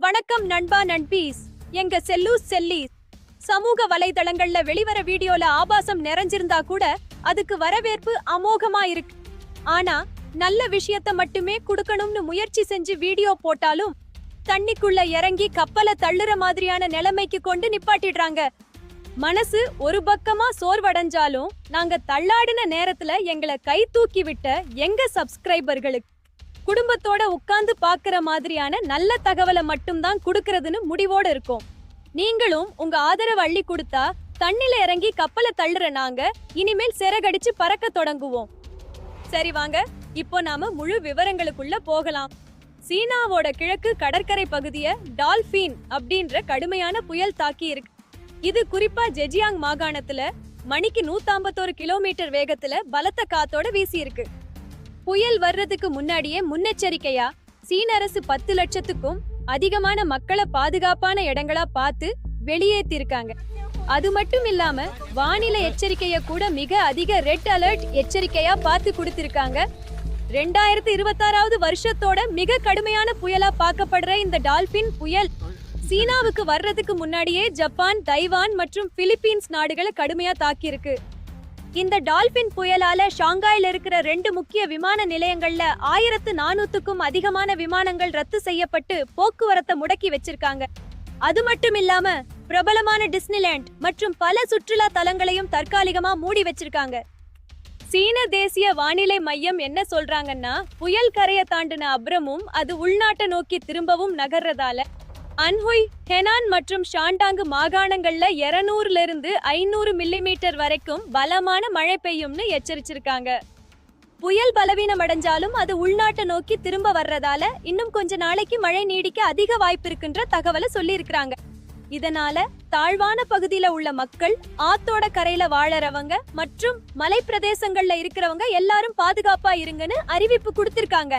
வணக்கம் நண்பா நண்பீஸ். எங்க செல்லி சமூக வலைதளங்கள்ல வெளிவர வீடியோல ஆபாசம் நிறைஞ்சிருந்தா கூட அதுக்கு வரவேற்பு அமோகமா இருக்கு. ஆனா நல்ல விஷயத்த மட்டுமே குடுக்கணும்னு முயற்சி செஞ்சு வீடியோ போட்டாலும் தண்ணிக்குள்ள இறங்கி கப்பலை தள்ளுற மாதிரியான நிலைமைக்கு கொண்டு நிப்பாட்டிடுறாங்க. மனசு ஒரு பக்கமா சோர்வடைஞ்சாலும் நாங்க தள்ளாடின நேரத்துல எங்களை கை தூக்கி விட்ட எங்க சப்ஸ்கிரைபர்களுக்கு குடும்பத்தோட உட்கார்ந்து பாக்குற மாதிரியான நல்ல தகவலை மட்டும்தான் குடுக்கறதுன்னு முடிவோட இருக்கோம். நீங்களும் உங்க ஆதரவு அள்ளி கொடுத்தா தண்ணில இறங்கி கப்பலை தள்ளுற நாங்க இனிமேல் சிறகடிச்சு பறக்க தொடங்குவோம். சரி வாங்க, இப்போ நாம முழு விவரங்களுக்குள்ள போகலாம். சீனாவோட கிழக்கு கடற்கரை பகுதிய டால்பின் அப்படின்ற கடுமையான புயல் தாக்கி இருக்கு. இது குறிப்பா ஜெஜியாங் மாகாணத்துல மணிக்கு 151 கிலோமீட்டர் வேகத்துல பலத்த காத்தோட வீசி இருக்கு. புயல் வர்றதுக்கு முன்னாடியே முன்னெச்சரிக்கையா சீன அரசு 10 லட்சத்துக்கும் அதிகமான மக்களை பாதுகாப்பான இடங்களா பார்த்து வெளியேற்றிருக்காங்க. அது மட்டும் இல்லாம வானிலை எச்சரிக்கைய கூட மிக அதிக ரெட் அலர்ட் எச்சரிக்கையா பார்த்து கொடுத்திருக்காங்க. 2026வது வருஷத்தோட மிக கடுமையான புயலா பார்க்கப்படுற இந்த டால்பின் புயல் சீனாவுக்கு வர்றதுக்கு முன்னாடியே ஜப்பான், தைவான் மற்றும் பிலிப்பீன்ஸ் நாடுகளை கடுமையா தாக்கியிருக்கு. இந்த டால்பின் புயலால ஷாங்காயில இருக்கிற 2 முக்கிய விமான நிலையங்கள்ல 1400க்கும் அதிகமான விமானங்கள் ரத்து செய்யப்பட்டு போக்குவரத்தை முடக்கி வச்சிருக்காங்க. அது மட்டும் இல்லாம பிரபலமான டிஸ்னிலேண்ட் மற்றும் பல சுற்றுலா தலங்களையும் தற்காலிகமா மூடி வச்சிருக்காங்க. சீன தேசிய வானிலை மையம் என்ன சொல்றாங்கன்னா, புயல் கரையை தாண்டின அப்புறமும் அது உள்நாட்டை நோக்கி திரும்பவும் நகர்றதால அன்ஹுய், ஹெனான் மற்றும் ஷாண்டாங்கு மாகாணங்கள்ல 200ல இருந்து 500 மில்லிமீட்டர் வரைக்கும் பலமான மழை பெய்யும்னு எச்சரிச்சிருக்காங்க. புயல் பலவீனம் அடைஞ்சாலும் அது உள்நாட்டை நோக்கி திரும்ப வர்றதால இன்னும் கொஞ்ச நாளைக்கு மழை நீடிக்க அதிக வாய்ப்பு இருக்குன்ற தகவலை சொல்லி இருக்கிறாங்க. இதனால தாழ்வான பகுதியில உள்ள மக்கள், ஆத்தோட கரையில வாழறவங்க மற்றும் மலை பிரதேசங்கள்ல இருக்கிறவங்க எல்லாரும் பாதுகாப்பா இருங்கன்னு அறிவிப்பு கொடுத்திருக்காங்க.